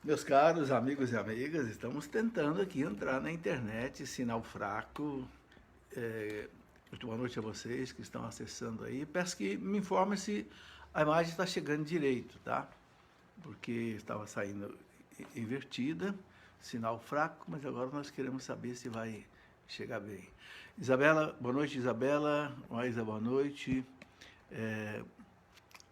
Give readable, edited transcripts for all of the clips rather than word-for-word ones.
Meus caros amigos e amigas, estamos tentando aqui entrar na internet, sinal fraco. Muito boa noite a vocês que estão acessando aí. Peço que me informem se a imagem está chegando direito, tá? Porque estava saindo invertida, sinal fraco, mas agora nós queremos saber se vai chegar bem. Isabela, boa noite, Isabela. Maísa, boa noite.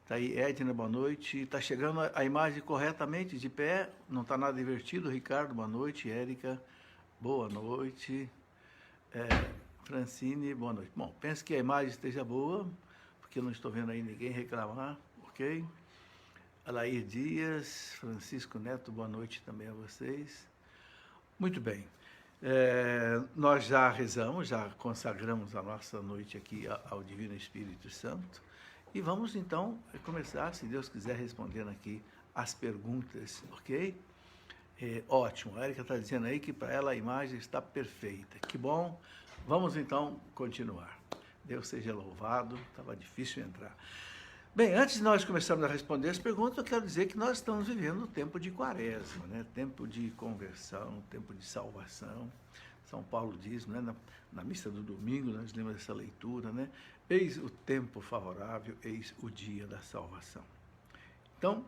Tá aí, Edna, boa noite. Está chegando a imagem corretamente, de pé, não está nada invertido. Ricardo, boa noite. Érica, boa noite. Francine, boa noite. Bom, penso que a imagem esteja boa, porque eu não estou vendo aí ninguém reclamar, ok? Alair Dias, Francisco Neto, boa noite também a vocês. Muito bem. Nós já rezamos, já consagramos a nossa noite aqui ao Divino Espírito Santo. E vamos então começar, se Deus quiser, respondendo aqui as perguntas, ok? Ótimo, a Érica está dizendo aí que para ela a imagem está perfeita. Que bom, vamos então continuar. Deus seja louvado, estava difícil entrar. Bem, antes de nós começarmos a responder as perguntas, eu quero dizer que nós estamos vivendo um tempo de quaresma, né? Tempo de conversão, tempo de salvação. São Paulo diz, né, na missa do domingo, nós lemos essa leitura, né? Eis o tempo favorável, eis o dia da salvação. Então,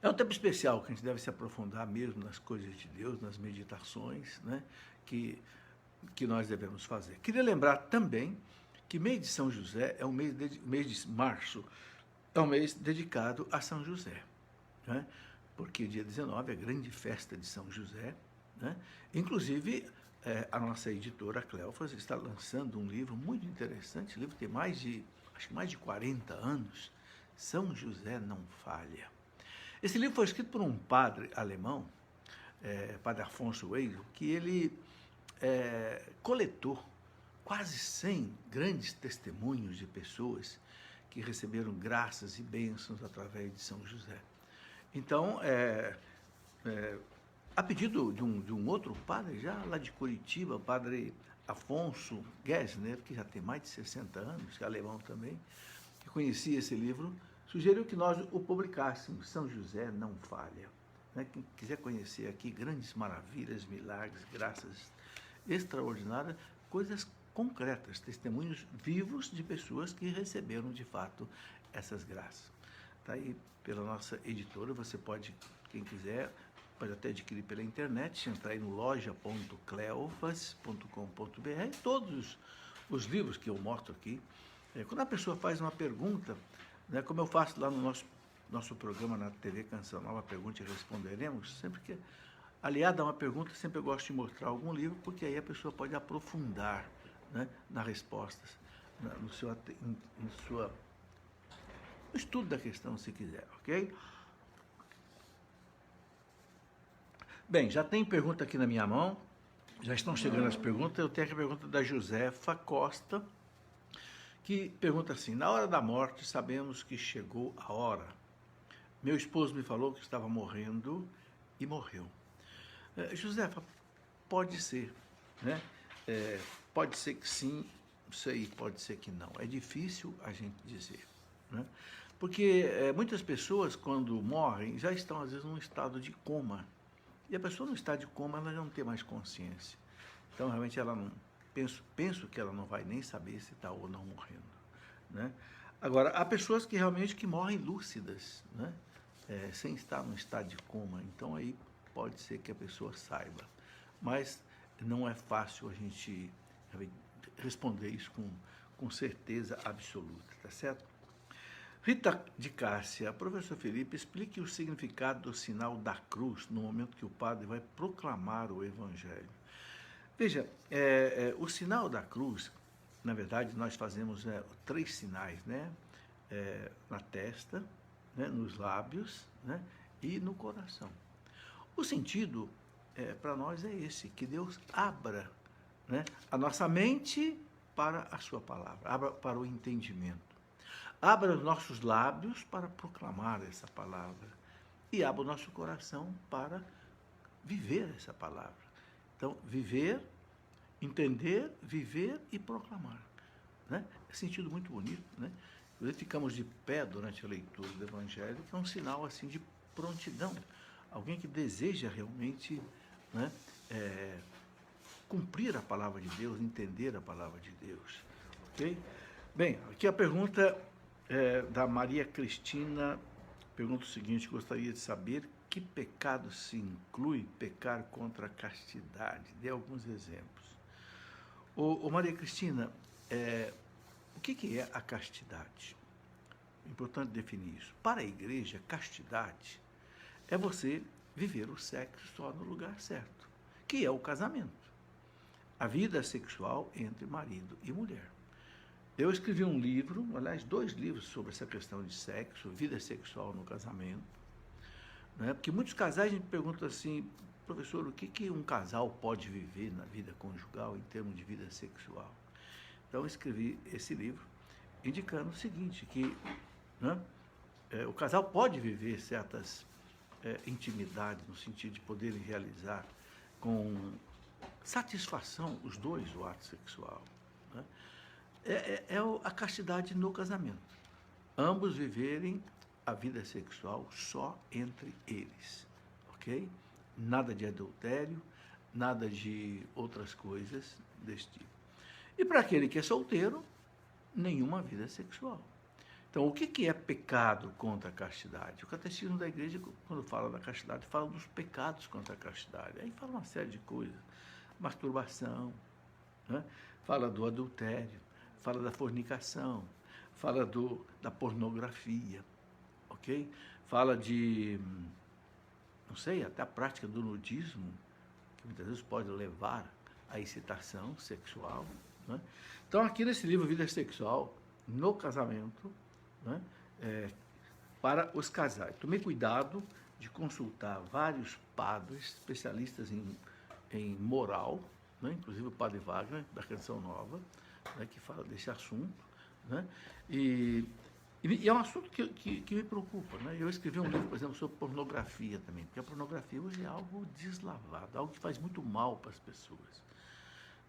é um tempo especial que a gente deve se aprofundar mesmo nas coisas de Deus, nas meditações, né, que nós devemos fazer. Queria lembrar também que mês de São José é mês de março, é um mês dedicado a São José, né? Porque dia 19 é a grande festa de São José, né? Inclusive, a nossa editora Cleofas está lançando um livro muito interessante. O livro tem acho que mais de 40 anos. São José não falha. Esse livro foi escrito por um padre alemão, padre Afonso Weigl, que ele coletou quase 100 grandes testemunhos de pessoas que receberam graças e bênçãos através de São José. Então, a pedido de um outro padre, já lá de Curitiba, o padre Afonso Gessner, que já tem mais de 60 anos, que é alemão também, que conhecia esse livro, sugeriu que nós o publicássemos. São José não falha. Né? Quem quiser conhecer aqui grandes maravilhas, milagres, graças extraordinárias, coisas concretas, testemunhos vivos de pessoas que receberam de fato essas graças. Está aí pela nossa editora, você pode, quem quiser, pode até adquirir pela internet, entrar aí no loja.cleofas.com.br, todos os livros que eu mostro aqui. Quando a pessoa faz uma pergunta, né, como eu faço lá no nosso programa na TV Canção Nova, Pergunta e Responderemos, sempre que aliado a uma pergunta, sempre eu gosto de mostrar algum livro, porque aí a pessoa pode aprofundar, né, nas respostas, no estudo da questão, se quiser, ok? Bem, já tem pergunta aqui na minha mão, já estão chegando as perguntas. Eu tenho aqui a pergunta da Josefa Costa, que pergunta assim: na hora da morte sabemos que chegou a hora. Meu esposo me falou que estava morrendo e morreu. Josefa, pode ser, né? Pode ser que sim, sei, pode ser que não. É difícil a gente dizer, né? Porque muitas pessoas, quando morrem, já estão, às vezes, num estado de coma. E a pessoa no estado de coma, ela não tem mais consciência. Então, realmente, ela não... Penso que ela não vai nem saber se está ou não morrendo, né? Agora, há pessoas que realmente que morrem lúcidas, né? Sem estar num estado de coma. Então, aí pode ser que a pessoa saiba. Mas não é fácil a gente responder isso com certeza absoluta, tá certo? Rita de Cássia, professor Felipe, explique o significado do sinal da cruz no momento que o padre vai proclamar o Evangelho. Veja, o sinal da cruz, na verdade, nós fazemos 3 sinais, né? Na testa, né? Nos lábios, né? E no coração. O sentido para nós é esse, que Deus abra, né, a nossa mente para a sua palavra, abra para o entendimento. Abra os nossos lábios para proclamar essa palavra e abra o nosso coração para viver essa palavra. Então, viver, entender, viver e proclamar, né? É um sentido muito bonito, né? Ficamos de pé durante a leitura do Evangelho, que é um sinal assim de prontidão alguém que deseja realmente, né, cumprir a palavra de Deus, entender a palavra de Deus. Ok? Bem, aqui a pergunta da Maria Cristina, pergunta o seguinte: gostaria de saber que pecado se inclui pecar contra a castidade? Dê alguns exemplos. Ô Maria Cristina, o que é a castidade? É importante definir isso. Para a igreja, castidade é você viver o sexo só no lugar certo, que é o casamento. A vida sexual entre marido e mulher. Eu escrevi um livro, aliás, 2 livros sobre essa questão de sexo, vida sexual no casamento, né? Porque muitos casais a gente pergunta assim: professor, o que um casal pode viver na vida conjugal em termos de vida sexual? Então eu escrevi esse livro indicando o seguinte, que, né, o casal pode viver certas intimidades, no sentido de poderem realizar com satisfação os dois o ato sexual, né? A castidade no casamento. Ambos viverem a vida sexual só entre eles, ok? Nada de adultério, nada de outras coisas desse tipo. E para aquele que é solteiro, nenhuma vida sexual. Então, o que é pecado contra a castidade? O catecismo da igreja, quando fala da castidade, fala dos pecados contra a castidade. Aí fala uma série de coisas. Masturbação, né? Fala do adultério, fala da fornicação, fala da pornografia, ok? Fala de, não sei, até a prática do nudismo, que muitas vezes pode levar à excitação sexual, né? Então, aqui nesse livro, Vida Sexual no Casamento, né, para os casais. Tomei cuidado de consultar vários padres, especialistas em moral, né, inclusive o padre Wagner, da Canção Nova, né, que fala desse assunto, né, e é um assunto que me preocupa, né? Eu escrevi um livro, por exemplo, sobre pornografia também, porque a pornografia hoje é algo deslavado, algo que faz muito mal para as pessoas.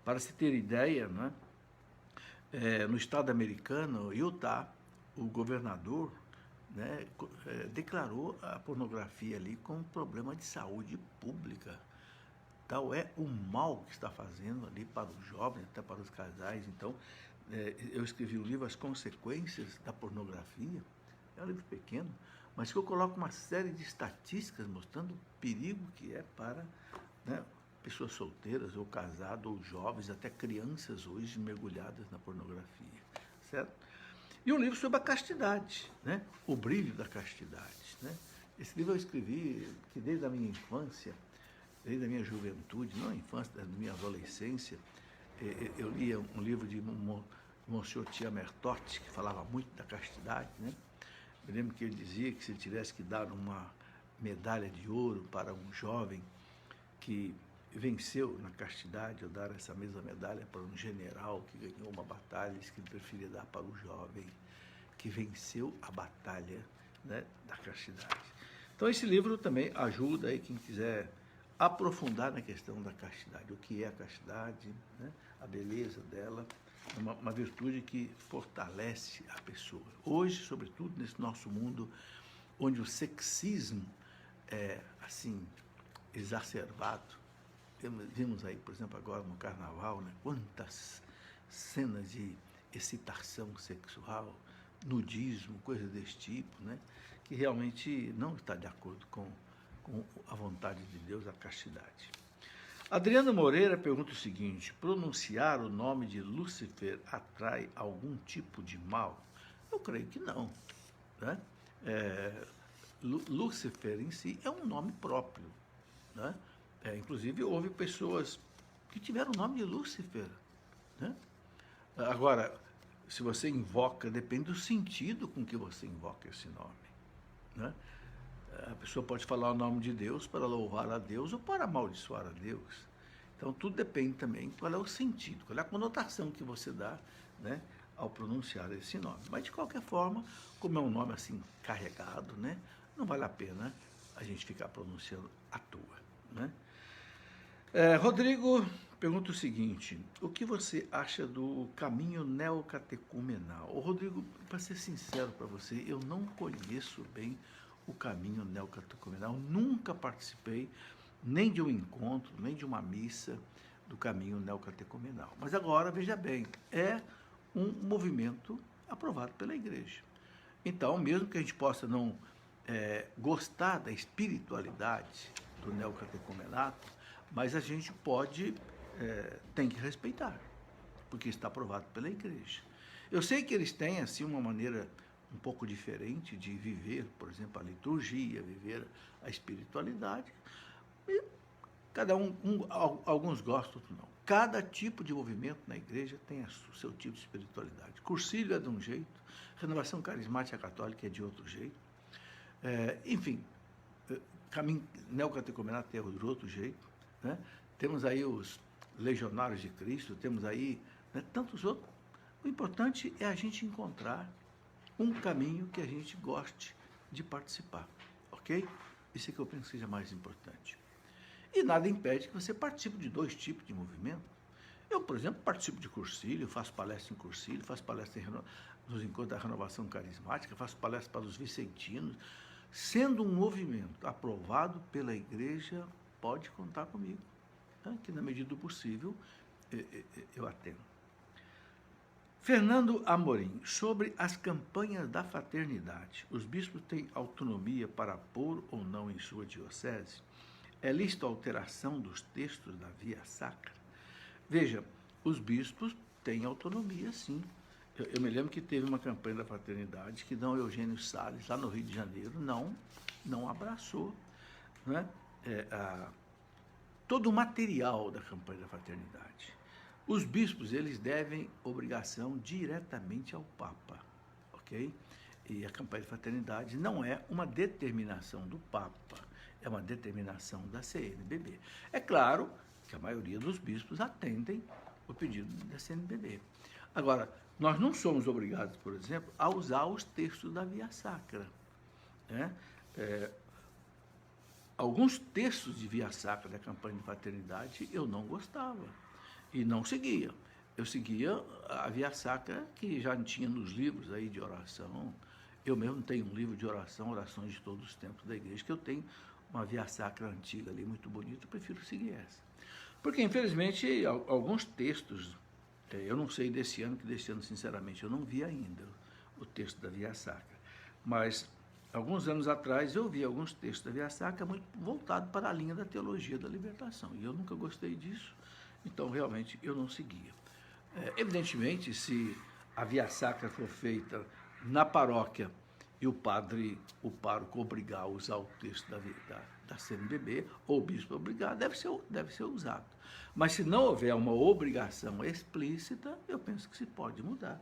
Para se ter ideia, né, no estado americano, Utah, o governador, né, declarou a pornografia ali como um problema de saúde pública. Tal é o mal que está fazendo ali para os jovens, até para os casais. Então, eu escrevi o livro As Consequências da Pornografia. É um livro pequeno, mas que eu coloco uma série de estatísticas mostrando o perigo que é para, né, pessoas solteiras ou casadas ou jovens, até crianças hoje mergulhadas na pornografia, certo? E um livro sobre a castidade, né? O brilho da castidade, né? Esse livro eu escrevi que desde a minha infância, desde a minha juventude, não a infância, da minha adolescência, eu lia um livro de Monsieur Tiamertot, que falava muito da castidade, né? Eu lembro que ele dizia que se ele tivesse que dar uma medalha de ouro para um jovem que venceu na castidade, ou dar essa mesma medalha para um general que ganhou uma batalha, que ele preferia dar para o jovem que venceu a batalha, né, da castidade. Então esse livro também ajuda aí quem quiser aprofundar na questão da castidade, o que é a castidade, né, a beleza dela, uma virtude que fortalece a pessoa. Hoje, sobretudo nesse nosso mundo, onde o sexismo é assim exacerbado, vimos aí, por exemplo, agora no carnaval, né, quantas cenas de excitação sexual, nudismo, coisas desse tipo, né, que realmente não está de acordo com a vontade de Deus, a castidade. Adriano Moreira pergunta o seguinte: pronunciar o nome de Lúcifer atrai algum tipo de mal? Eu creio que não, né? Lúcifer em si é um nome próprio, né? Inclusive houve pessoas que tiveram o nome de Lúcifer, né? Agora, se você invoca, depende do sentido com que você invoca esse nome, né? A pessoa pode falar o nome de Deus para louvar a Deus ou para amaldiçoar a Deus. Então, tudo depende também qual é o sentido, qual é a conotação que você dá, né, ao pronunciar esse nome. Mas, de qualquer forma, como é um nome assim carregado, né, não vale a pena a gente ficar pronunciando à toa, né? Rodrigo pergunta o seguinte: o que você acha do caminho neocatecumenal? Rodrigo, para ser sincero para você, eu não conheço bem o caminho neocatecumenal. Nunca participei nem de um encontro, nem de uma missa do caminho neocatecumenal. Mas agora, veja bem, é um movimento aprovado pela Igreja. Então, mesmo que a gente possa não gostar da espiritualidade do neocatecumenato, mas a gente tem que respeitar, porque está aprovado pela Igreja. Eu sei que eles têm, assim, uma maneira um pouco diferente de viver, por exemplo, a liturgia, viver a espiritualidade, e alguns gostam, outros não. Cada tipo de movimento na Igreja tem o seu tipo de espiritualidade. Cursilho é de um jeito, Renovação Carismática Católica é de outro jeito, enfim, caminho neocatecumenato é de outro jeito, né? Temos aí os Legionários de Cristo, temos aí, né, tantos outros. O importante é a gente encontrar um caminho que a gente goste de participar, ok? Isso é que eu penso que seja mais importante. E nada impede que você participe de dois tipos de movimento. Eu, por exemplo, participo de cursilho, faço palestra em cursilho, faço palestra nos encontros da Renovação Carismática, faço palestra para os vicentinos. Sendo um movimento aprovado pela Igreja, pode contar comigo, né? Que na medida do possível eu atendo. Fernando Amorim, sobre as campanhas da fraternidade, os bispos têm autonomia para pôr ou não em sua diocese? É lícito a alteração dos textos da Via Sacra? Veja, os bispos têm autonomia, sim. Eu me lembro que teve uma campanha da fraternidade que Dom Eugênio Salles, lá no Rio de Janeiro, não abraçou, né, todo o material da campanha da fraternidade. Os bispos, eles devem obrigação diretamente ao Papa, ok? E a campanha da fraternidade não é uma determinação do Papa, é uma determinação da CNBB. É claro que a maioria dos bispos atendem o pedido da CNBB. Agora, nós não somos obrigados, por exemplo, a usar os textos da Via Sacra, né? Alguns textos de Via Sacra da campanha de fraternidade eu não gostava e não seguia. Eu seguia a Via Sacra que já tinha nos livros aí de oração. Eu mesmo tenho um livro de oração, Orações de Todos os Tempos da Igreja, que eu tenho uma Via Sacra antiga ali, muito bonita, eu prefiro seguir essa. Porque, infelizmente, alguns textos, eu não sei desse ano, que desse ano, sinceramente, eu não vi ainda o texto da Via Sacra, mas alguns anos atrás eu vi alguns textos da Via Sacra muito voltados para a linha da teologia da libertação, e eu nunca gostei disso, então realmente eu não seguia. Evidentemente, se a Via Sacra for feita na paróquia e o pároco obrigar a usar o texto da CNBB, ou o bispo obrigar, deve ser usado. Mas se não houver uma obrigação explícita, eu penso que se pode mudar,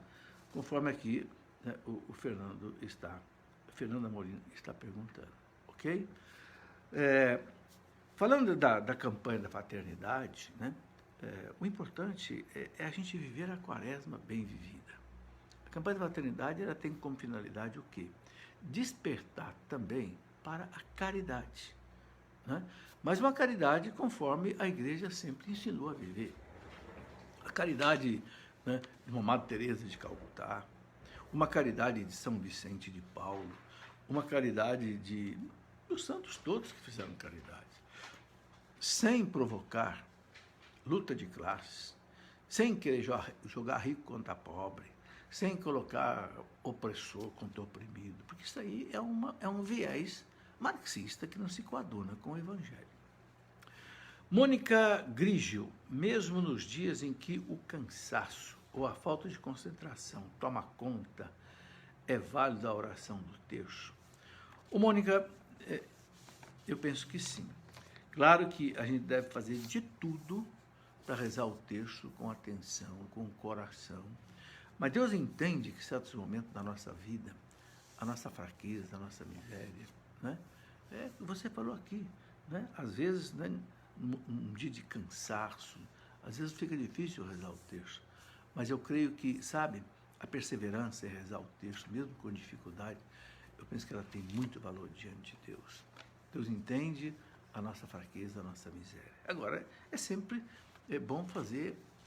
conforme aqui, né, o Fernando Amorim está perguntando, ok? Falando da campanha da fraternidade, né, o importante é a gente viver a quaresma bem vivida. A campanha da fraternidade ela tem como finalidade o quê? Despertar também para a caridade, né? Mas uma caridade conforme a Igreja sempre ensinou a viver. A caridade, né, de uma Madre Teresa de Calcutá, uma caridade de São Vicente de Paulo, uma caridade dos santos todos que fizeram caridade, sem provocar luta de classes, sem querer jogar rico contra pobre, sem colocar opressor contra oprimido, porque isso aí é um viés marxista que não se coaduna com o Evangelho. Mônica Grigio, mesmo nos dias em que o cansaço ou a falta de concentração toma conta, é válida a oração do terço? Mônica, eu penso que sim. Claro que a gente deve fazer de tudo para rezar o terço com atenção, com o coração. Mas Deus entende que em certos momentos da nossa vida, a nossa fraqueza, a nossa miséria, né? Você falou aqui, né? Às vezes, né, num dia de cansaço, às vezes fica difícil rezar o terço. Mas eu creio que, sabe, a perseverança em rezar o terço, mesmo com dificuldade, eu penso que ela tem muito valor diante de Deus. Deus entende a nossa fraqueza, a nossa miséria. Agora, sempre bom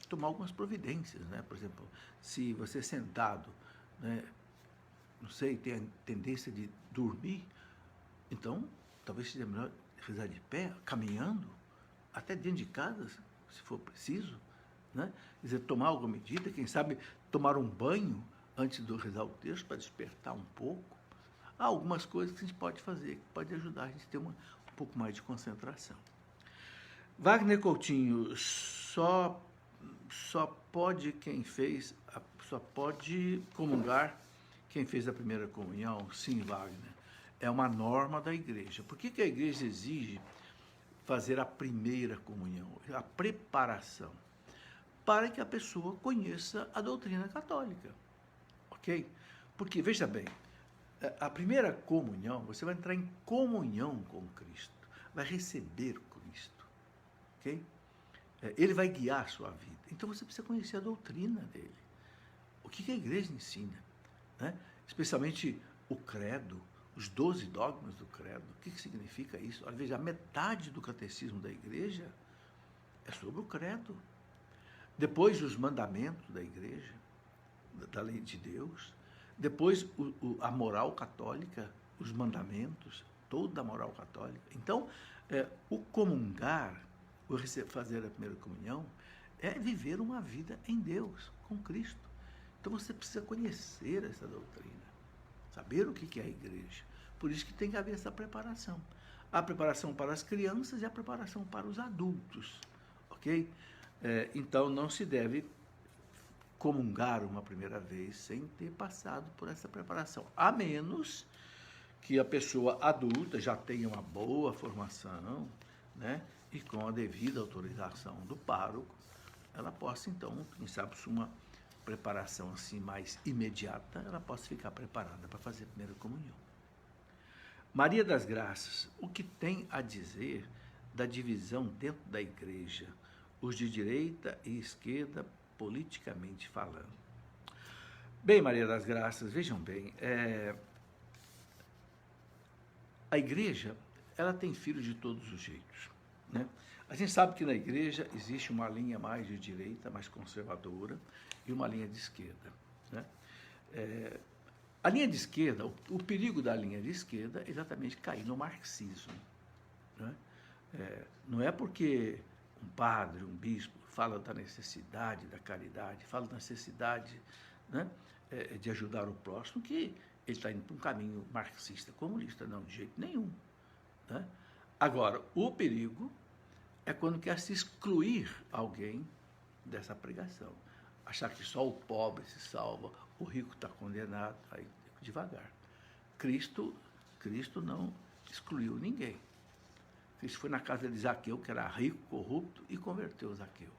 tomar algumas providências, né? Por exemplo, se você sentado, né, não sei, tem a tendência de dormir, Então, talvez seja melhor rezar de pé, caminhando, até dentro de casa, se for preciso, né? Quer dizer, tomar alguma medida, quem sabe tomar um banho antes de rezar o texto para despertar um pouco. Há algumas coisas que a gente pode fazer, que pode ajudar a gente a ter um pouco mais de concentração. Wagner Coutinho, só pode comungar quem fez a primeira comunhão? Sim, Wagner. É uma norma da igreja. Por que a igreja exige fazer a primeira comunhão? A preparação. Para que a pessoa conheça a doutrina católica. Ok? Porque, veja bem, a primeira comunhão, você vai entrar em comunhão com Cristo. Vai receber Cristo. Ok? Ele vai guiar a sua vida. Então você precisa conhecer a doutrina dele. O que a igreja ensina? Né? Especialmente o credo, os 12 dogmas do credo. O que significa isso? Olha, veja, a metade do catecismo da igreja é sobre o credo. Depois, os mandamentos da igreja, da lei de Deus. Depois, a moral católica, os mandamentos, toda a moral católica. Então, o comungar, o fazer a primeira comunhão, é viver uma vida em Deus, com Cristo. Então, você precisa conhecer essa doutrina, saber o que é a igreja. Por isso que tem que haver essa preparação. A preparação para as crianças e a preparação para os adultos, ok? Então, não se deve comungar uma primeira vez sem ter passado por essa preparação, a menos que a pessoa adulta já tenha uma boa formação, né? E com a devida autorização do pároco, ela possa, então, quem sabe, se uma preparação assim mais imediata, ela possa ficar preparada para fazer a primeira comunhão. Maria das Graças, o que tem a dizer da divisão dentro da igreja, os de direita e esquerda, politicamente falando? Bem, Maria das Graças, vejam bem, a igreja, ela tem filhos de todos os jeitos, né? A gente sabe que na igreja existe uma linha mais de direita, mais conservadora, e uma linha de esquerda, né? A linha de esquerda, o perigo da linha de esquerda é exatamente cair no marxismo, né? Não é porque um padre, um bispo, fala da necessidade da caridade, fala da necessidade, né, de ajudar o próximo, que ele está indo para um caminho marxista, comunista, não, de jeito nenhum, né? Agora, o perigo é quando quer se excluir alguém dessa pregação. Achar que só o pobre se salva, o rico está condenado, aí devagar. Cristo não excluiu ninguém. Cristo foi na casa de Zaqueu, que era rico, corrupto, e converteu Zaqueu.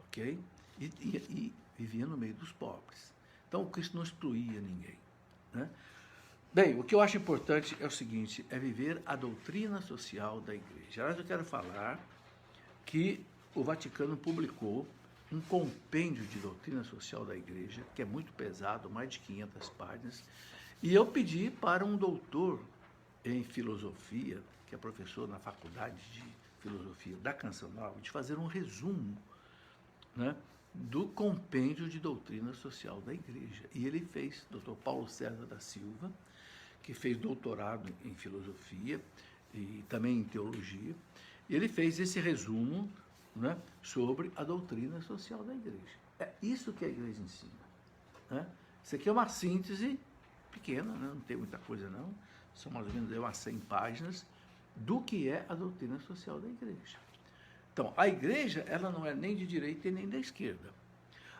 Ok? E vivia no meio dos pobres. Então, Cristo não excluía ninguém, né? Bem, o que eu acho importante é o seguinte, é viver a doutrina social da igreja. Aliás, eu quero falar que o Vaticano publicou um compêndio de doutrina social da igreja, que é muito pesado, mais de 500 páginas, e eu pedi para um doutor em filosofia, que é professor na Faculdade de Filosofia da Canção Nova, de fazer um resumo, né, do compêndio de doutrina social da igreja. E ele fez, Dr. Paulo César da Silva, que fez doutorado em filosofia e também em teologia, ele fez esse resumo, né, sobre a doutrina social da igreja. É isso que a igreja ensina, né? Isso aqui é uma síntese pequena, né? Não tem muita coisa não, são mais ou menos umas 100 páginas do que é a doutrina social da igreja. Então, a igreja, ela não é nem de direita e nem da esquerda.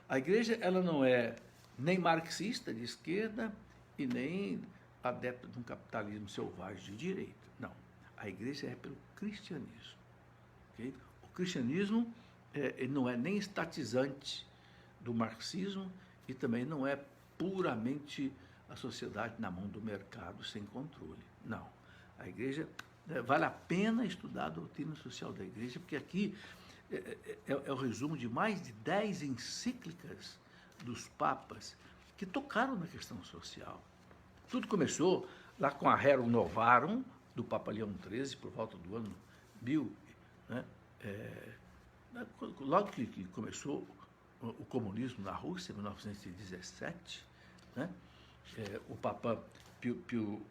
A igreja, ela não é nem marxista de esquerda e nem adepta de um capitalismo selvagem de direita. Não. A igreja é pelo cristianismo. Okay? O cristianismo ele não é nem estatizante do marxismo e também não é puramente a sociedade na mão do mercado sem controle. Não. A igreja, vale a pena estudar a doutrina social da igreja, porque aqui é o resumo de mais de 10 encíclicas dos papas que tocaram na questão social. Tudo começou lá com a Rerum Novarum, do Papa Leão XIII, por volta do ano 1000, né? Logo que começou o comunismo na Rússia, em 1917, né? O Papa Pio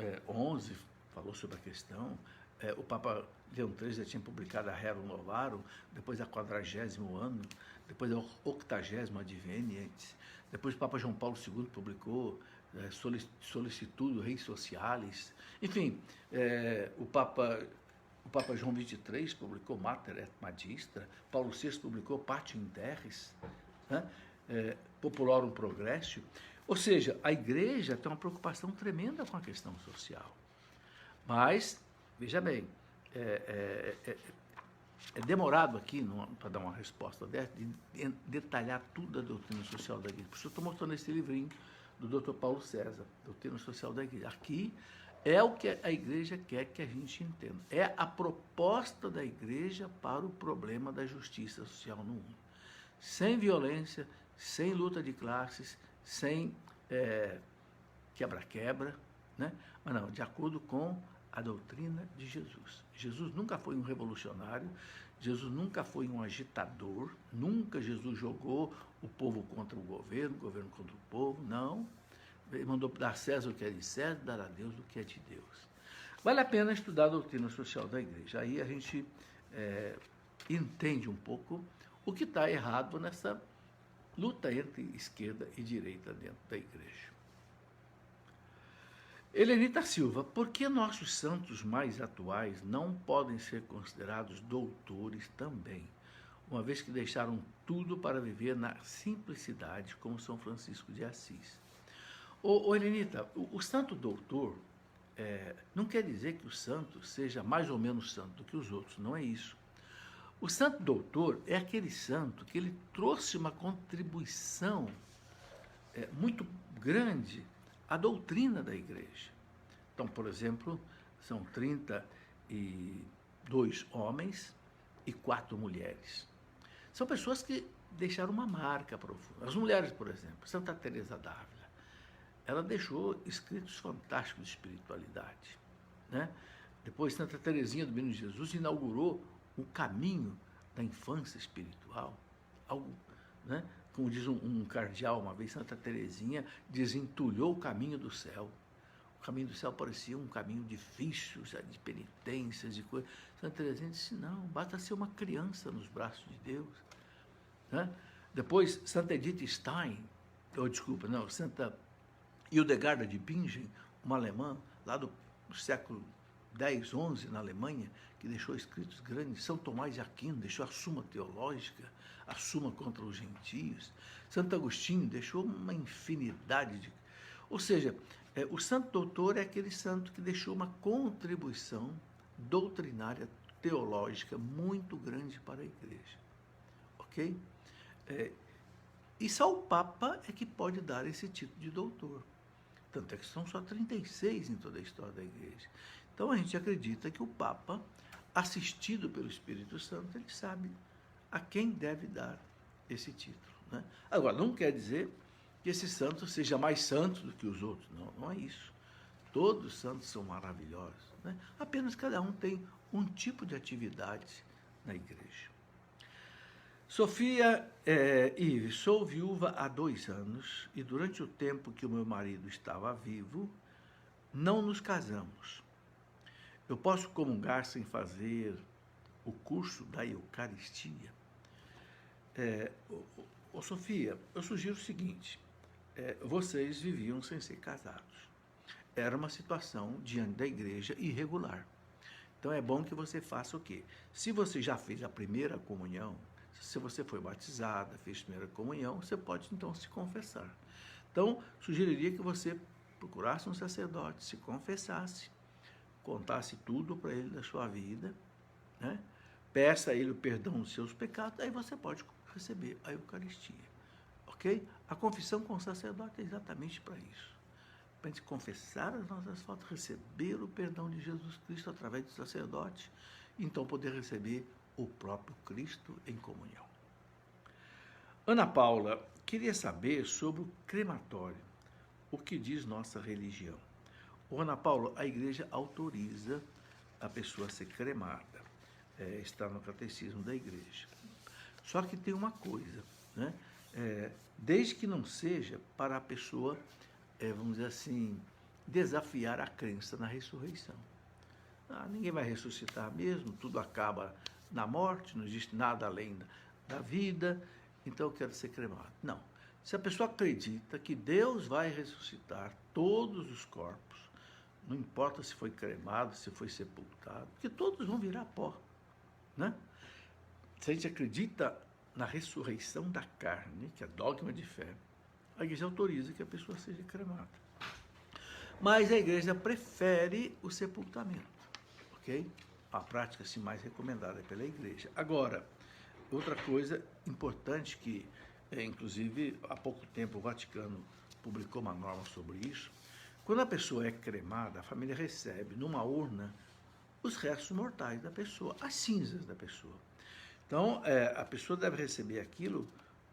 XI falou sobre a questão, o Papa Leão XIII já tinha publicado a Rerum Novarum, depois a 40º ano, depois a 80º Adveniens, depois o Papa João Paulo II publicou Solicitudo Reis Socialis, enfim, o Papa João XXIII publicou Mater et Magistra, Paulo VI publicou Patium Terris, né? Populorum Progressio, ou seja, a igreja tem uma preocupação tremenda com a questão social. Mas, veja bem, é demorado aqui, para dar uma resposta dessa, de detalhar tudo da doutrina social da igreja. Por isso eu estou mostrando esse livrinho do Dr. Paulo César, Doutrina Social da Igreja. Aqui é o que a igreja quer que a gente entenda. É a proposta da igreja para o problema da justiça social no mundo. Sem violência, sem luta de classes, sem quebra-quebra, né? Mas não, de acordo com a doutrina de Jesus. Jesus nunca foi um revolucionário, Jesus nunca foi um agitador, nunca Jesus jogou o povo contra o governo contra o povo, não. Ele mandou dar a César o que é de César, dar a Deus o que é de Deus. Vale a pena estudar a doutrina social da igreja. Aí a gente entende um pouco o que está errado nessa luta entre esquerda e direita dentro da igreja. Helenita Silva, por que nossos santos mais atuais não podem ser considerados doutores também, uma vez que deixaram tudo para viver na simplicidade, como São Francisco de Assis? Helenita, o santo doutor não quer dizer que o santo seja mais ou menos santo do que os outros, não é isso. O santo doutor é aquele santo que ele trouxe uma contribuição muito grande à doutrina da igreja. Então, por exemplo, são 32 homens e 4 mulheres. São pessoas que deixaram uma marca profunda. As mulheres, por exemplo, Santa Teresa d'Ávila, ela deixou escritos fantásticos de espiritualidade, né? Depois, Santa Teresinha do Menino Jesus inaugurou o caminho da infância espiritual, algo, né? Como diz um cardeal uma vez, Santa Teresinha desentulhou o caminho do céu. O caminho do céu parecia um caminho difícil, de penitências, de coisas. Santa Teresinha disse, não, basta ser uma criança nos braços de Deus, né? Depois, Santa Edith Stein, Santa Hildegarda de Bingen, uma alemã, lá do século X, XI, na Alemanha, que deixou escritos grandes. São Tomás de Aquino deixou a Suma Teológica, a Suma contra os Gentios. Santo Agostinho deixou uma infinidade de... Ou seja, o santo doutor é aquele santo que deixou uma contribuição doutrinária, teológica, muito grande para a igreja. Ok? E só o Papa é que pode dar esse título de doutor. Tanto é que são só 36 em toda a história da igreja. Então a gente acredita que o Papa, assistido pelo Espírito Santo, ele sabe a quem deve dar esse título, né? Agora, não quer dizer que esse santo seja mais santo do que os outros. Não, não é isso. Todos os santos são maravilhosos, né? Apenas cada um tem um tipo de atividade na igreja. Sofia Ives, sou viúva há 2 anos e durante o tempo que o meu marido estava vivo, não nos casamos. Eu posso comungar sem fazer o curso da Eucaristia? Sofia, eu sugiro o seguinte, vocês viviam sem ser casados. Era uma situação diante da igreja irregular. Então é bom que você faça o quê? Se você já fez a primeira comunhão, se você foi batizada, fez a primeira comunhão, você pode então se confessar. Então, sugeriria que você procurasse um sacerdote, se confessasse, contasse tudo para ele da sua vida, né? Peça a ele o perdão dos seus pecados, aí você pode receber a Eucaristia, ok? A confissão com o sacerdote é exatamente para isso, para a gente confessar as nossas faltas, receber o perdão de Jesus Cristo através do sacerdote, e então poder receber o próprio Cristo em comunhão. Ana Paula, queria saber sobre o crematório, o que diz nossa religião. Ana Paula, a igreja autoriza a pessoa a ser cremada, está no catecismo da igreja. Só que tem uma coisa, né? Desde que não seja para a pessoa, vamos dizer assim, desafiar a crença na ressurreição. Ninguém vai ressuscitar mesmo, tudo acaba na morte, não existe nada além da vida, então eu quero ser cremado. Não. Se a pessoa acredita que Deus vai ressuscitar todos os corpos, não importa se foi cremado, se foi sepultado, porque todos vão virar pó, né? Se a gente acredita na ressurreição da carne, que é dogma de fé, a igreja autoriza que a pessoa seja cremada. Mas a igreja prefere o sepultamento, ok? A prática assim, mais recomendada pela igreja. Agora, outra coisa importante que, inclusive, há pouco tempo o Vaticano publicou uma norma sobre isso. Quando a pessoa é cremada, a família recebe numa urna os restos mortais da pessoa, as cinzas da pessoa. Então, a pessoa deve receber aquilo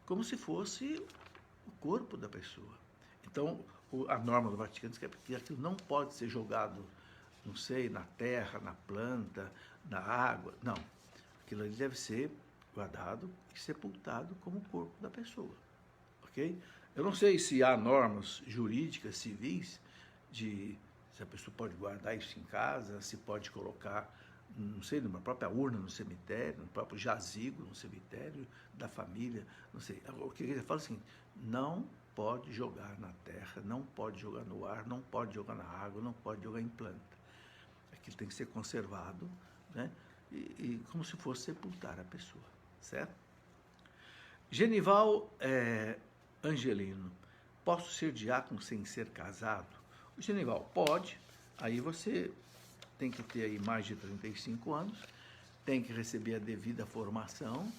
como se fosse o corpo da pessoa. Então, a norma do Vaticano diz que aquilo não pode ser jogado, não sei, na terra, na planta, na água. Não. Aquilo ali deve ser guardado e sepultado como o corpo da pessoa. Ok? Eu não sei se há normas jurídicas, civis, de se a pessoa pode guardar isso em casa, se pode colocar, não sei, numa própria urna no cemitério, no próprio jazigo no cemitério da família, não sei. O que ele fala assim, não pode jogar na terra, não pode jogar no ar, não pode jogar na água, não pode jogar em planta. Aquilo tem que ser conservado, né? E como se fosse sepultar a pessoa, certo? Genival Angelino, posso ser diácono sem ser casado? O Genival, pode, aí você tem que ter aí mais de 35 anos, tem que receber a devida formação,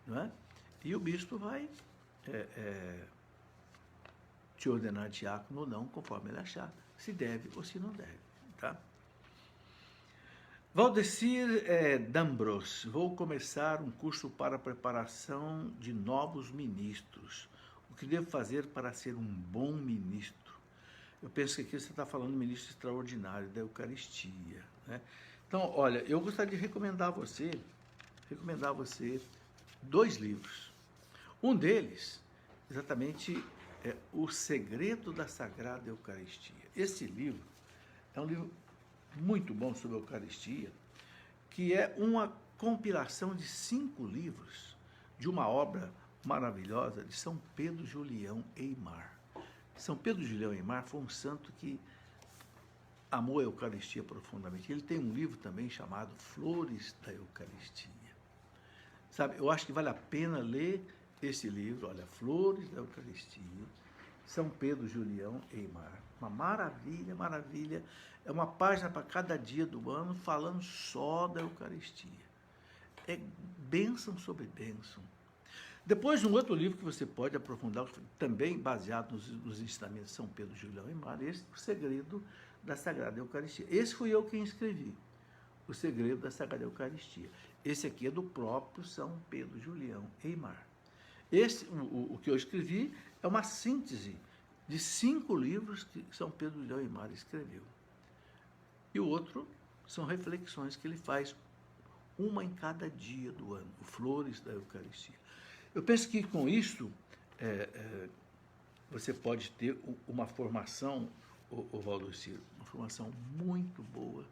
não é? E o bispo vai te ordenar diácono ou não, conforme ele achar, se deve ou se não deve, tá? Valdecir Dambros, vou começar um curso para preparação de novos ministros. O que devo fazer para ser um bom ministro? Eu penso que aqui você está falando do ministro extraordinário da Eucaristia, né? Então, olha, eu gostaria de recomendar a você 2 livros. Um deles, exatamente, é O Segredo da Sagrada Eucaristia. Esse livro é um livro muito bom sobre a Eucaristia, que é uma compilação de 5 livros de uma obra maravilhosa de São Pedro Julião Eymar. São Pedro Julião Eymar foi um santo que amou a Eucaristia profundamente. Ele tem um livro também chamado Flores da Eucaristia. Sabe, eu acho que vale a pena ler esse livro, olha, Flores da Eucaristia, São Pedro Julião Eymar. Uma maravilha, maravilha. É uma página para cada dia do ano falando só da Eucaristia. É bênção sobre bênção. Depois, um outro livro que você pode aprofundar, também baseado nos ensinamentos de São Pedro Julião Eymar, esse, O Segredo da Sagrada Eucaristia. Esse fui eu quem escrevi, O Segredo da Sagrada Eucaristia. Esse aqui é do próprio São Pedro Julião Eymar. Esse, o que eu escrevi é uma síntese de 5 livros que São Pedro Julião Eymar escreveu. E o outro são reflexões que ele faz, uma em cada dia do ano, o Flores da Eucaristia. Eu penso que com isso você pode ter uma formação, o Valdecir, uma formação muito boa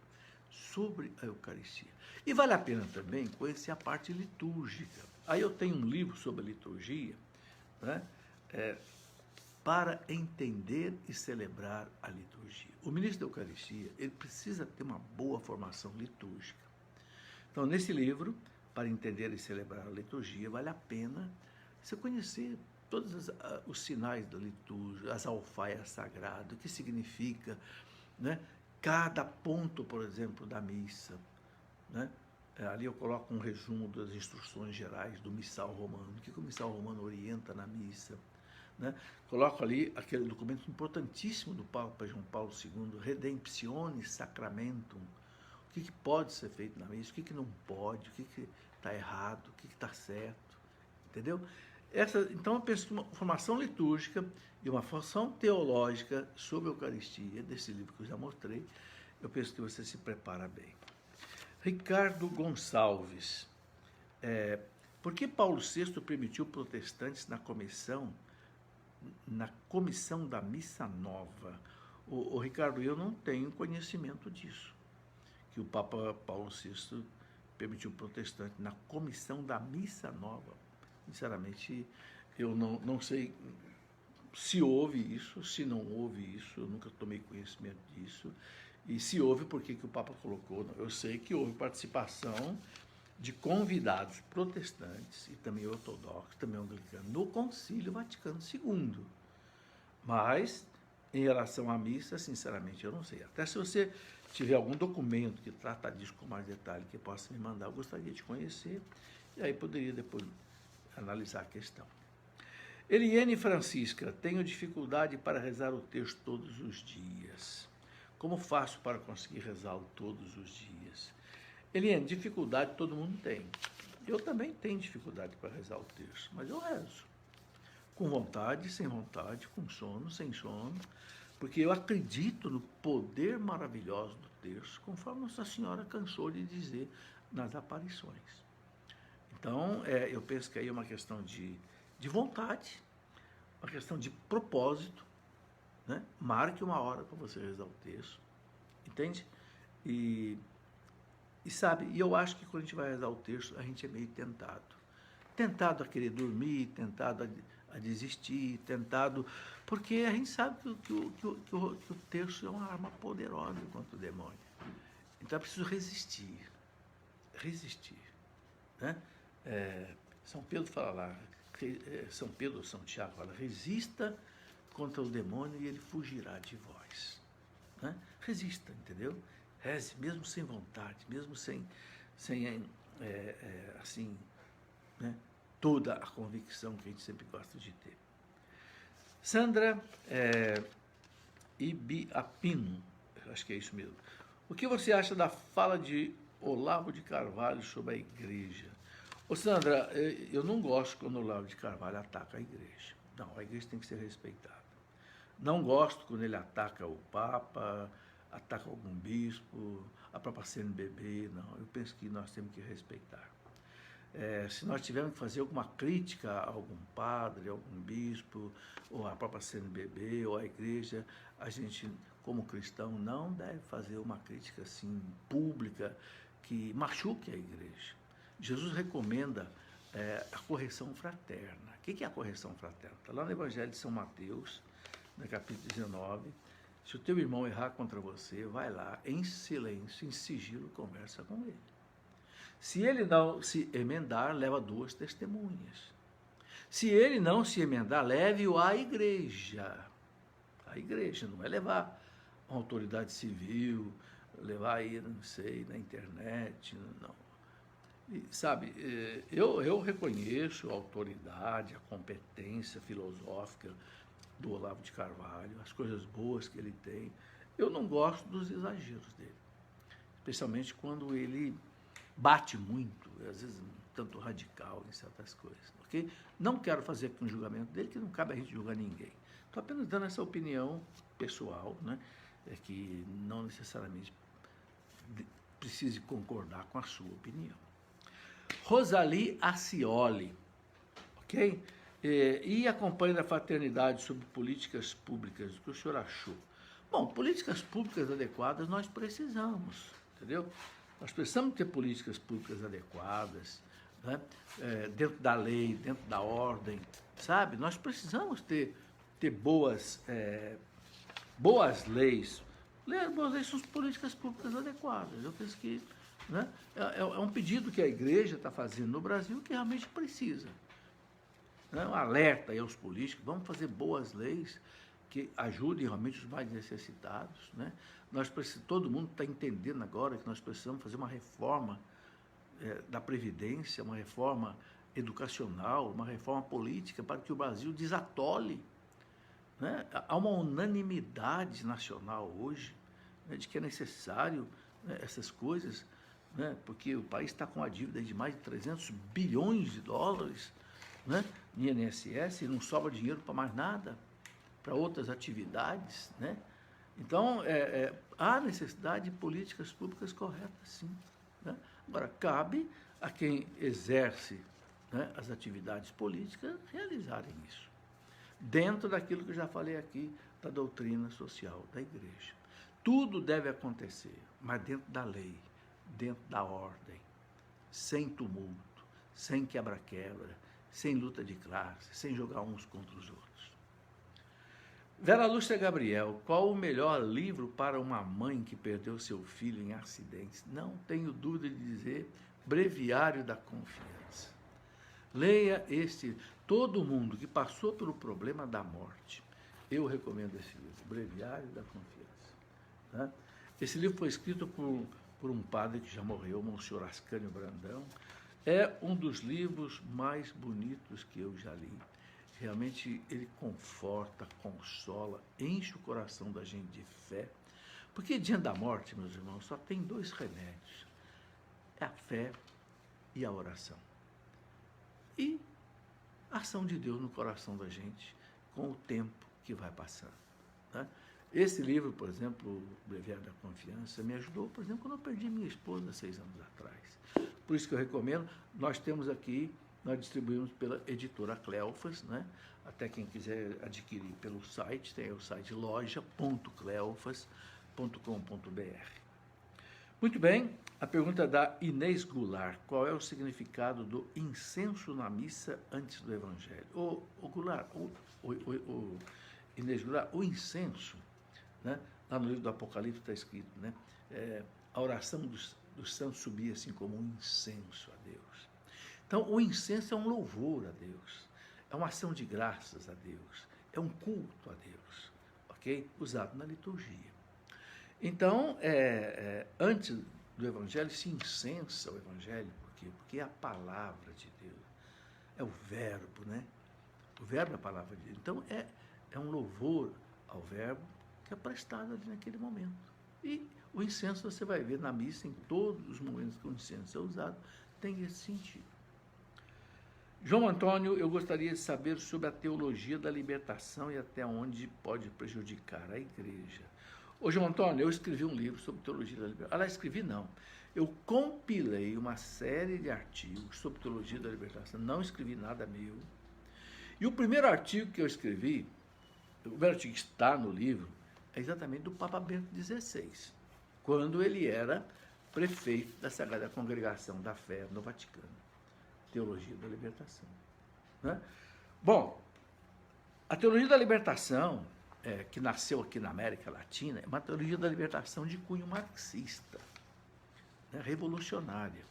sobre a Eucaristia. E vale a pena também conhecer a parte litúrgica. Aí eu tenho um livro sobre a liturgia, né, para entender e celebrar a liturgia. O ministro da Eucaristia, ele precisa ter uma boa formação litúrgica. Então, nesse livro, para entender e celebrar a liturgia, vale a pena você conhecer todos os sinais da liturgia, as alfaias sagradas, o que significa, né, cada ponto, por exemplo, da missa, né? Ali eu coloco um resumo das instruções gerais do missal romano, o que o missal romano orienta na missa, né? Coloco ali aquele documento importantíssimo do Papa João Paulo II, Redemptionis Sacramentum, o que pode ser feito na missa, o que não pode, o que está errado, o que está certo, entendeu? Então, eu penso que uma formação litúrgica e uma formação teológica sobre a Eucaristia, desse livro que eu já mostrei, eu penso que você se prepara bem. Ricardo Gonçalves, por que Paulo VI permitiu protestantes na comissão da Missa Nova? Ricardo, eu não tenho conhecimento disso, que o Papa Paulo VI permitiu o protestante na comissão da missa nova. Sinceramente, eu não sei se houve isso, se não houve isso, eu nunca tomei conhecimento disso. E se houve, por que o Papa colocou? Eu sei que houve participação de convidados protestantes e também ortodoxos, também anglicanos, no Concílio Vaticano II. Mas, em relação à missa, sinceramente, eu não sei. Até se você tiver algum documento que trata disso com mais detalhe, que possa me mandar, eu gostaria de conhecer, e aí poderia depois analisar a questão. Eliane Francisca, tenho dificuldade para rezar o texto todos os dias. Como faço para conseguir rezá-lo todos os dias? Eliane, dificuldade todo mundo tem. Eu também tenho dificuldade para rezar o texto, mas eu rezo. Com vontade, sem vontade, com sono, sem sono, porque eu acredito no poder maravilhoso do texto, conforme Nossa Senhora cansou de dizer nas aparições. Então, eu penso que aí é uma questão de vontade, uma questão de propósito, né? Marque uma hora para você rezar o texto, entende? E sabe, e eu acho que quando a gente vai rezar o texto, a gente é meio tentado. Tentado a querer dormir, tentado a desistir, tentado... Porque a gente sabe que o texto é uma arma poderosa contra o demônio. Então é preciso resistir. Resistir. Né? São Pedro fala lá, São Pedro ou São Tiago fala, resista contra o demônio e ele fugirá de vós. Né? Resista, entendeu? Reze, mesmo sem vontade, mesmo sem assim, né, toda a convicção que a gente sempre gosta de ter. Sandra Ibiapino, acho que é isso mesmo. O que você acha da fala de Olavo de Carvalho sobre a igreja? Ô Sandra, eu não gosto quando o Olavo de Carvalho ataca a igreja. Não, a igreja tem que ser respeitada. Não gosto quando ele ataca o Papa, ataca algum bispo, a própria CNBB, não. Eu penso que nós temos que respeitar. Se nós tivermos que fazer alguma crítica a algum padre, a algum bispo, ou a própria CNBB, ou a igreja, a gente, como cristão, não deve fazer uma crítica assim, pública, que machuque a igreja. Jesus recomenda a correção fraterna. O que é a correção fraterna? Está lá no Evangelho de São Mateus, no capítulo 19, se o teu irmão errar contra você, vai lá, em silêncio, em sigilo, conversa com ele. Se ele não se emendar, leva 2 testemunhas. Se ele não se emendar, leve-o à igreja. A igreja, não é levar uma autoridade civil, levar aí, não sei, na internet, não. E, sabe, eu reconheço a autoridade, a competência filosófica do Olavo de Carvalho, as coisas boas que ele tem. Eu não gosto dos exageros dele, especialmente quando ele bate muito, às vezes um tanto radical em certas coisas. Okay? Não quero fazer aqui um julgamento dele, que não cabe a gente julgar ninguém. Estou apenas dando essa opinião pessoal, né? Que não necessariamente precise concordar com a sua opinião. Rosalie Acioli, ok? E a Companhia da Fraternidade sobre políticas públicas, o que o senhor achou? Bom, políticas públicas adequadas nós precisamos, entendeu? Nós precisamos ter políticas públicas adequadas, né? Dentro da lei, dentro da ordem, sabe? Nós precisamos ter boas leis. Boas leis são políticas públicas adequadas. Eu penso que, né, é um pedido que a igreja está fazendo no Brasil que realmente precisa. Né? Um alerta aí aos políticos, vamos fazer boas leis que ajudem realmente os mais necessitados. Né? Todo mundo está entendendo agora que nós precisamos fazer uma reforma da Previdência, uma reforma educacional, uma reforma política para que o Brasil desatole. Né? Há uma unanimidade nacional hoje, né, de que é necessário, né, essas coisas, né, porque o país está com uma dívida de mais de 300 bilhões de dólares, né, no INSS, e não sobra dinheiro para mais nada, para outras atividades. Né? Então, há necessidade de políticas públicas corretas, sim. Né? Agora, cabe a quem exerce, né, as atividades políticas realizarem isso, dentro daquilo que eu já falei aqui, da doutrina social da igreja. Tudo deve acontecer, mas dentro da lei, dentro da ordem, sem tumulto, sem quebra-quebra, sem luta de classe, sem jogar uns contra os outros. Vera Lúcia Gabriel, qual o melhor livro para uma mãe que perdeu seu filho em acidentes? Não tenho dúvida de dizer Breviário da Confiança. Leia este, todo mundo que passou pelo problema da morte, eu recomendo esse livro, Breviário da Confiança. Né? Esse livro foi escrito por um padre que já morreu, Monsenhor Ascânio Brandão. É um dos livros mais bonitos que eu já li. Realmente ele conforta, consola, enche o coração da gente de fé. Porque diante da morte, meus irmãos, só tem dois remédios. É a fé e a oração. E a ação de Deus no coração da gente com o tempo que vai passando. Né? Esse livro, por exemplo, o Breviário da Confiança, me ajudou, por exemplo, quando eu perdi minha esposa 6 anos atrás. Por isso que eu recomendo, nós temos aqui, nós distribuímos pela editora Cleofas, né? Até quem quiser adquirir pelo site, tem o site loja.cleofas.com.br. Muito bem, a pergunta da Inês Goulart, qual é o significado do incenso na missa antes do Evangelho? Goulart, Inês Goulart, o incenso, né? Lá no livro do Apocalipse está escrito, né? A oração dos santos subia assim como um incenso a Deus. Então, o incenso é um louvor a Deus, é uma ação de graças a Deus, é um culto a Deus, ok? Usado na liturgia. Então, antes do Evangelho, se incensa o Evangelho, por quê? Porque é a palavra de Deus, é o verbo, né? O verbo é a palavra de Deus. Então, é um louvor ao verbo que é prestado ali naquele momento. E o incenso você vai ver na missa, em todos os momentos que o incenso é usado, tem esse sentido. João Antônio, eu gostaria de saber sobre a teologia da libertação e até onde pode prejudicar a igreja. Ô, João Antônio, eu escrevi um livro sobre teologia da libertação. Aliás, escrevi não. Eu compilei uma série de artigos sobre teologia da libertação, não escrevi nada meu. E o primeiro artigo que eu escrevi, o primeiro artigo que está no livro, é exatamente do Papa Bento XVI, quando ele era prefeito da Sagrada Congregação da Fé no Vaticano. Teologia da libertação. Né? Bom, a teologia da libertação, que nasceu aqui na América Latina, é uma teologia da libertação de cunho marxista, né? Revolucionária,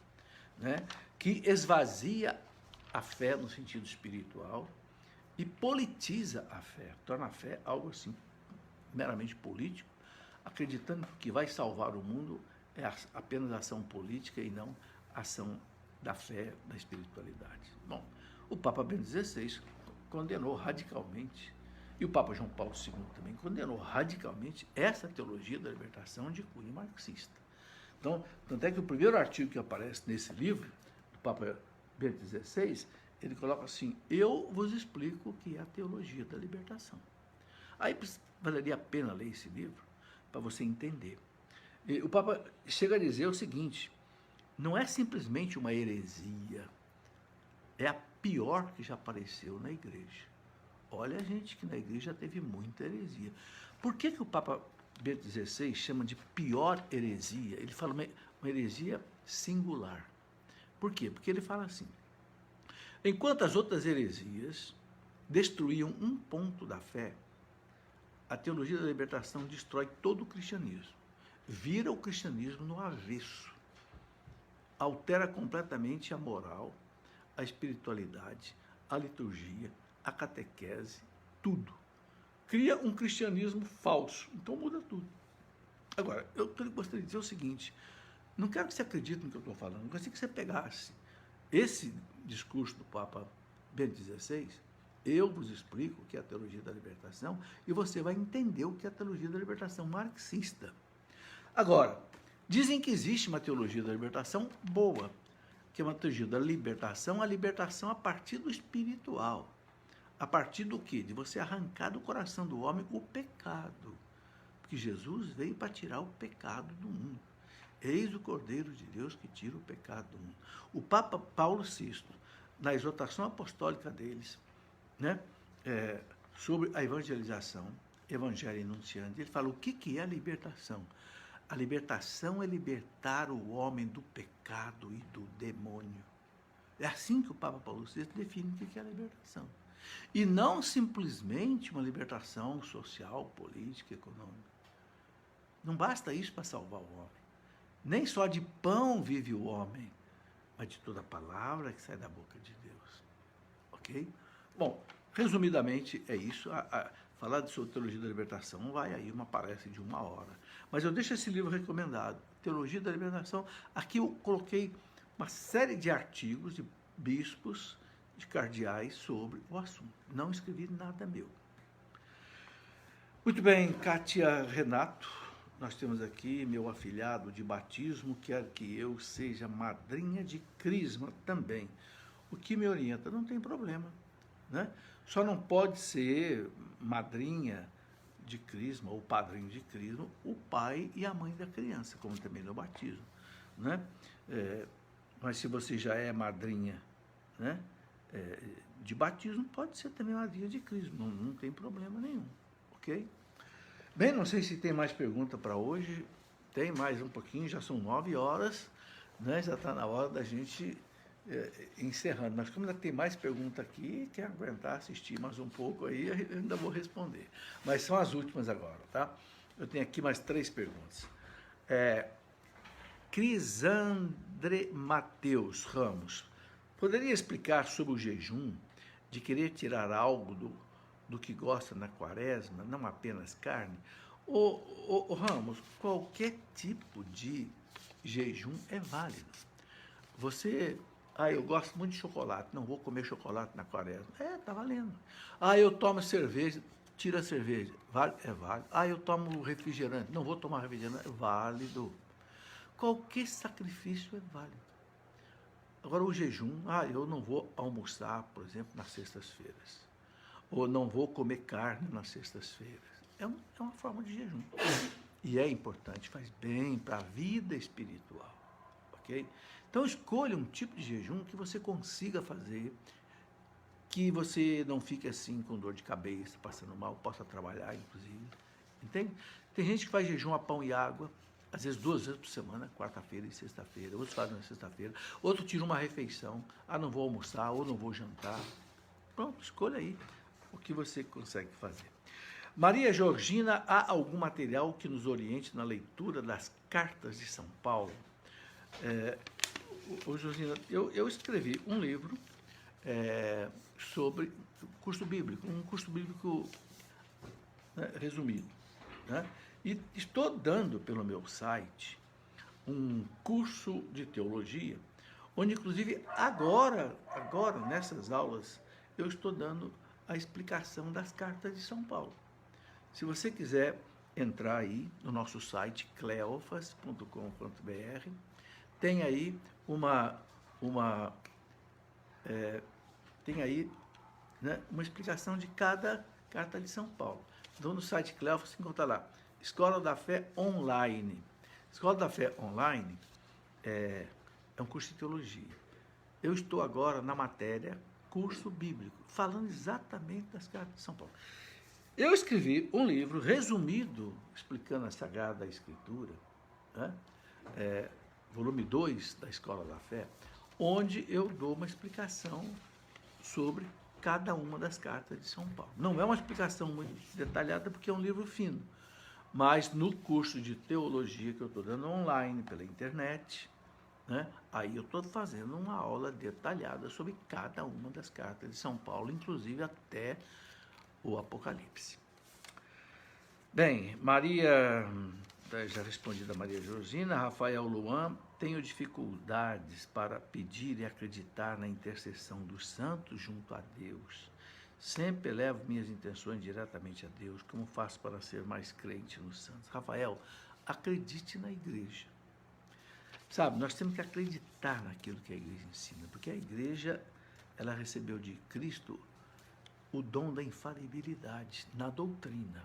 né? Que esvazia a fé no sentido espiritual e politiza a fé, torna a fé algo assim meramente político, acreditando que o que vai salvar o mundo é apenas ação política e não ação da fé, da espiritualidade. Bom, o Papa Bento XVI condenou radicalmente, e o Papa João Paulo II também condenou radicalmente essa teologia da libertação de cunho marxista. Então, tanto é que o primeiro artigo que aparece nesse livro, do Papa Bento XVI, ele coloca assim: eu vos explico o que é a teologia da libertação. Aí valeria a pena ler esse livro para você entender. E o Papa chega a dizer o seguinte: não é simplesmente uma heresia, é a pior que já apareceu na igreja. Olha, gente, que na igreja teve muita heresia. Por que o Papa Bento XVI chama de pior heresia? Ele fala uma heresia singular. Por quê? Porque ele fala assim: enquanto as outras heresias destruíam um ponto da fé, a teologia da libertação destrói todo o cristianismo, vira o cristianismo no avesso, altera completamente a moral, a espiritualidade, a liturgia, a catequese, tudo. Cria um cristianismo falso, então muda tudo. Agora, eu gostaria de dizer o seguinte: não quero que você acredite no que eu estou falando, gostaria que você pegasse esse discurso do Papa Bento XVI, eu vos explico o que é a teologia da libertação, e você vai entender o que é a teologia da libertação marxista. Agora, dizem que existe uma teologia da libertação boa, que é uma teologia da libertação, a libertação a partir do espiritual. A partir do quê? De você arrancar do coração do homem o pecado. Porque Jesus veio para tirar o pecado do mundo. Eis o Cordeiro de Deus que tira o pecado do mundo. O Papa Paulo VI, na exortação apostólica deles, né, sobre a evangelização, Evangelho Enunciante, ele fala o que é a libertação. A libertação é libertar o homem do pecado e do demônio. É assim que o Papa Paulo VI define o que é a libertação. E não simplesmente uma libertação social, política, econômica. Não basta isso para salvar o homem. Nem só de pão vive o homem, mas de toda palavra que sai da boca de Deus. Ok? Bom, resumidamente é isso. Falar sobre teologia da libertação vai aí uma palestra de 1 hora. Mas eu deixo esse livro recomendado, Teologia da Libertação. Aqui eu coloquei uma série de artigos de bispos, de cardeais sobre o assunto. Não escrevi nada meu. Muito bem, Kátia Renato. Nós temos aqui meu afilhado de batismo, quer que eu seja madrinha de crisma também. O que me orienta? Não tem problema, né? Só não pode ser madrinha de crisma ou padrinho de crisma o pai e a mãe da criança, como também no batismo, né? Mas se você já é madrinha, né, de batismo, pode ser também madrinha de crisma, não tem problema nenhum, ok? Bem, não sei se tem mais pergunta para hoje. Tem mais um pouquinho, já são 9 horas, né? Já está na hora da gente encerrando. Mas como ainda tem mais pergunta aqui, quem aguentar assistir mais um pouco aí, eu ainda vou responder. Mas são as últimas agora, tá? Eu tenho aqui mais 3 perguntas. Crisandre Mateus Ramos, poderia explicar sobre o jejum de querer tirar algo do que gosta na quaresma, não apenas carne? Ramos, qualquer tipo de jejum é válido. Você, eu gosto muito de chocolate, não vou comer chocolate na quaresma. Tá valendo. Eu tomo cerveja, tira a cerveja, é válido. Eu tomo refrigerante, não vou tomar refrigerante, é válido. Qualquer sacrifício é válido. Agora, o jejum, eu não vou almoçar, por exemplo, nas sextas-feiras. Ou não vou comer carne nas sextas-feiras. É uma forma de jejum. E é importante, faz bem para a vida espiritual. Ok? Então, escolha um tipo de jejum que você consiga fazer, que você não fique assim com dor de cabeça, passando mal, possa trabalhar, inclusive. Entende? Tem gente que faz jejum a pão e água, às vezes 2 vezes por semana, quarta-feira e sexta-feira. Outros fazem na sexta-feira. Outro tira uma refeição. Não vou almoçar ou não vou jantar. Pronto, escolha aí o que você consegue fazer. Maria Georgina, há algum material que nos oriente na leitura das cartas de São Paulo? Georgina, eu escrevi um livro sobre curso bíblico, um curso bíblico, né, resumido, né? E estou dando pelo meu site um curso de teologia, onde inclusive agora nessas aulas, eu estou dando a explicação das cartas de São Paulo. Se você quiser entrar aí no nosso site, cleofas.com.br, tem aí né, uma explicação de cada carta de São Paulo. Então, no site Cleofas, você encontra lá, Escola da Fé Online. Escola da Fé Online é um curso de teologia. Eu estou agora na matéria curso bíblico, falando exatamente das cartas de São Paulo. Eu escrevi um livro resumido, explicando a Sagrada Escritura, né? Volume 2 da Escola da Fé, onde eu dou uma explicação sobre cada uma das cartas de São Paulo. Não é uma explicação muito detalhada, porque é um livro fino, mas no curso de teologia que eu estou dando online, pela internet, né, aí eu estou fazendo uma aula detalhada sobre cada uma das cartas de São Paulo, inclusive até o Apocalipse. Bem, Maria, já respondi da Maria Georgina. Rafael Luan, tenho dificuldades para pedir e acreditar na intercessão dos santos junto a Deus. Sempre levo minhas intenções diretamente a Deus. Como faço para ser mais crente nos santos? Rafael, acredite na igreja. Sabe, nós temos que acreditar naquilo que a igreja ensina, porque a igreja, ela recebeu de Cristo o dom da infalibilidade na doutrina,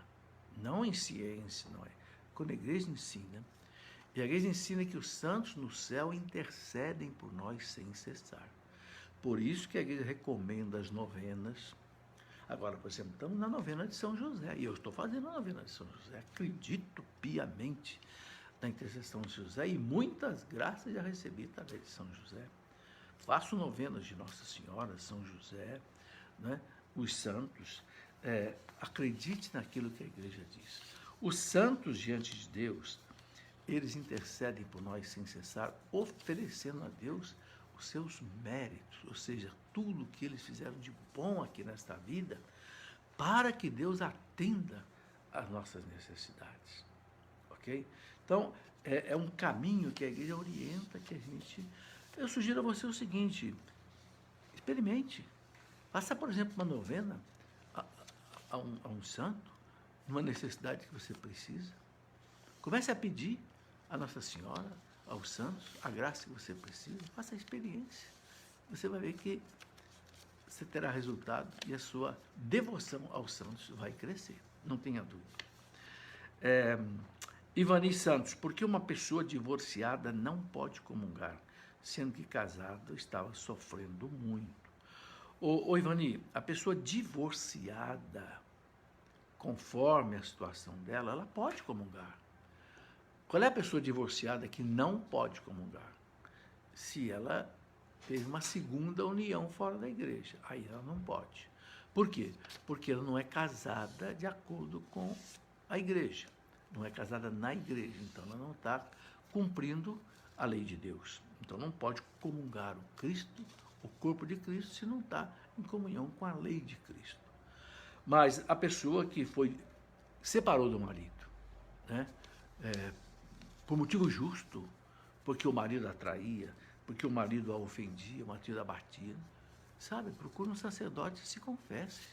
não em ciência, não é? Quando a igreja ensina, e a igreja ensina que os santos no céu intercedem por nós sem cessar. Por isso que a igreja recomenda as novenas, Agora, por exemplo, estamos na novena de São José, e eu estou fazendo a novena de São José. Acredito piamente na intercessão de José, e muitas graças já recebi através de São José. Faço novenas de Nossa Senhora, São José, né? Os santos. Acredite naquilo que a igreja diz. Os santos diante de Deus, eles intercedem por nós sem cessar, oferecendo a Deus os seus méritos, ou seja, tudo que eles fizeram de bom aqui nesta vida, para que Deus atenda às nossas necessidades. Ok? Então, é um caminho que a igreja orienta que a gente... Eu sugiro a você o seguinte: experimente. Faça, por exemplo, uma novena a um santo, uma necessidade que você precisa. Comece a pedir a Nossa Senhora, aos santos, a graça que você precisa. Faça a experiência. Você vai ver que você terá resultado e a sua devoção aos santos vai crescer. Não tenha dúvida. Ivani Santos: por que uma pessoa divorciada não pode comungar, sendo que casada estava sofrendo muito? Ô Ivani, a pessoa divorciada, conforme a situação dela, ela pode comungar. Qual é a pessoa divorciada que não pode comungar? Se ela teve uma segunda união fora da igreja, aí ela não pode. Por quê? Porque ela não é casada de acordo com a igreja. Não é casada na igreja, então ela não está cumprindo a lei de Deus. Então não pode comungar o Cristo, o corpo de Cristo, se não está em comunhão com a lei de Cristo. Mas a pessoa que separou do marido, né, por motivo justo, porque o marido a traía, porque o marido a ofendia, o marido a batia, sabe, procura um sacerdote e se confesse.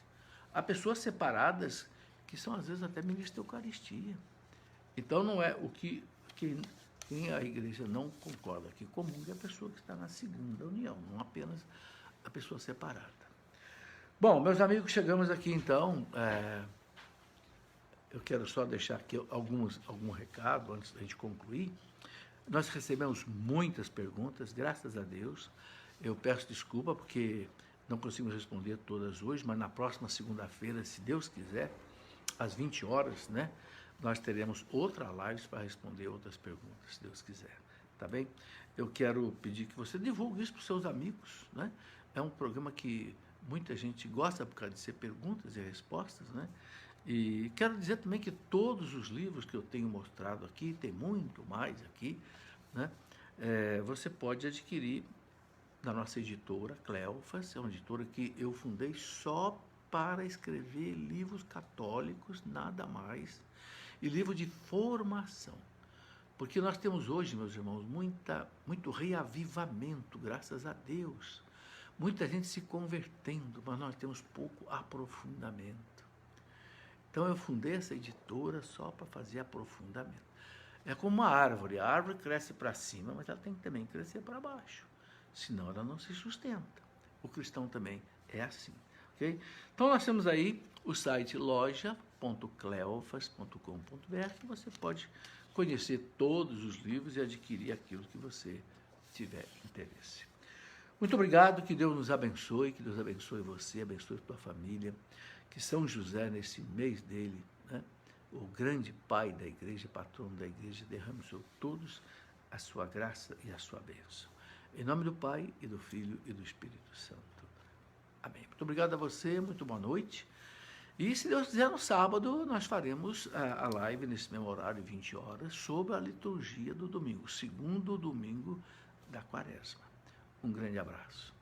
Há pessoas separadas que são às vezes até ministros da Eucaristia. Então não é quem a igreja não concorda que comunga é a pessoa que está na segunda união, não apenas a pessoa separada. Bom, meus amigos, chegamos aqui então. Eu quero só deixar aqui algum recado antes da gente concluir. Nós recebemos muitas perguntas, graças a Deus. Eu peço desculpa porque não consigo responder todas hoje, mas na próxima segunda-feira, se Deus quiser, às 20 horas, né, nós teremos outra live para responder outras perguntas, se Deus quiser. Tá bem? Eu quero pedir que você divulgue isso para os seus amigos, né? É um programa que muita gente gosta por causa de ser perguntas e respostas, né? E quero dizer também que todos os livros que eu tenho mostrado aqui, tem muito mais aqui, né? Você pode adquirir da nossa editora, Cleofas. É uma editora que eu fundei só para escrever livros católicos, nada mais, e livro de formação. Porque nós temos hoje, meus irmãos, muito reavivamento, graças a Deus. Muita gente se convertendo, mas nós temos pouco aprofundamento. Então eu fundei essa editora só para fazer aprofundamento. É como uma árvore. A árvore cresce para cima, mas ela tem que também crescer para baixo. Senão ela não se sustenta. O cristão também é assim. Okay? Então nós temos aí o site loja.cleofas.com.br, que você pode conhecer todos os livros e adquirir aquilo que você tiver interesse. Muito obrigado, que Deus nos abençoe, que Deus abençoe você, abençoe a tua família, que São José, nesse mês dele, né, o grande pai da igreja, patrono da igreja, derrame sobre todos a sua graça e a sua bênção. Em nome do Pai, e do Filho, e do Espírito Santo. Amém. Muito obrigado a você, muito boa noite. E, se Deus quiser, no sábado, nós faremos a live, nesse mesmo horário, 20 horas, sobre a liturgia do domingo, o segundo domingo da Quaresma. Um grande abraço.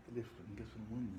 Telefone,